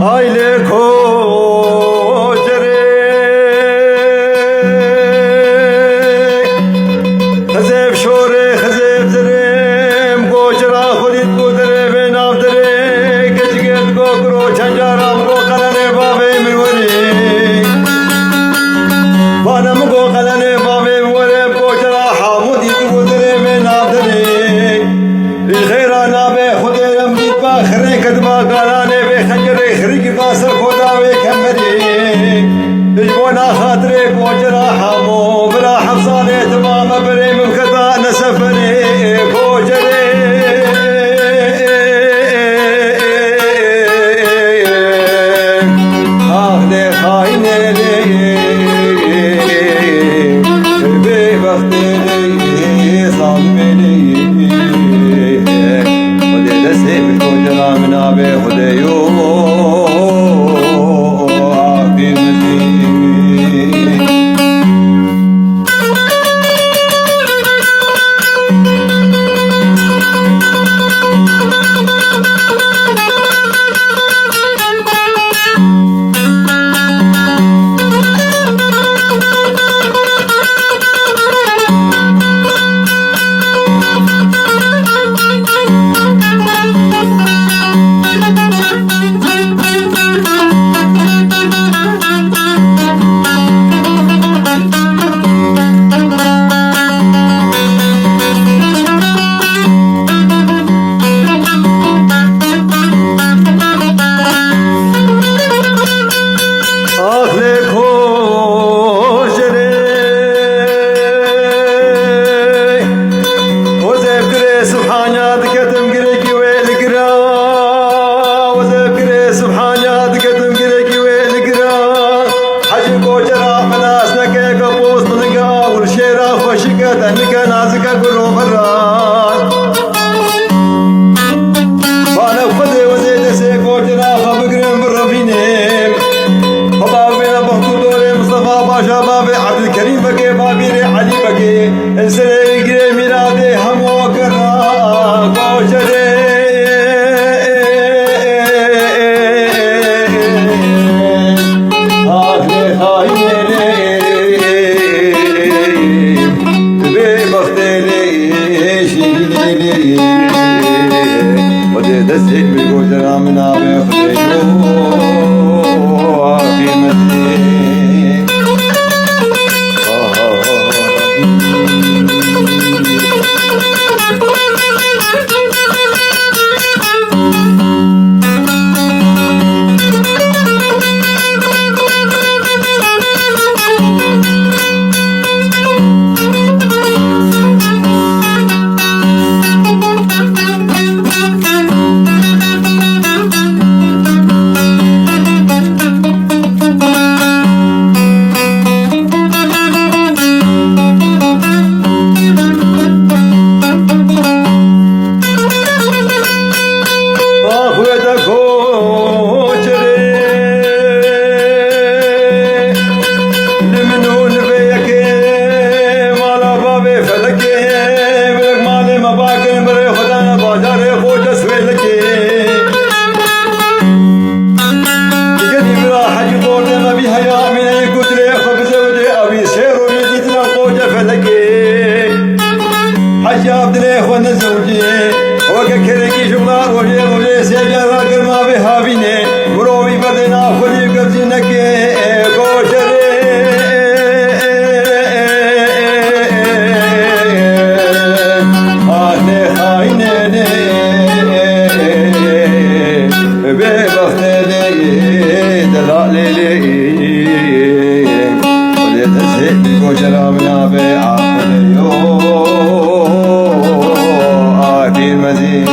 aile kocere Hazef şore hazef zerem kocera khulit kudere ve navdere Geçget gokro çancaram gokalane babe mirvare Vanam gokalane babe mirvare kocera hamudit kudere ve navdere Khera nabe khuderem ditba khre kadba galane ve khanjere khrik basar khoda ve khamri Bijbona khatre kocera hamo bra hafsane tamam bere mukata nasafare kocere Ahde khaine le be vakte le salmene Namına be hudeyo afirmeti Şabab Abdülkerim bake babire Ali bake Esre gire mirade ham o kara koşere Ahle haynele ve baktele şirinele Ode destek bir koşera minabe khudeyo afirmeti Hacab dile khone zawji oke kereki shugla roje roje se jara garma be havine murovi badena kholi gazine ke kochere ahne haine ne be bahtele dalalele ole dese kocera bina be ahne yo Bilmedi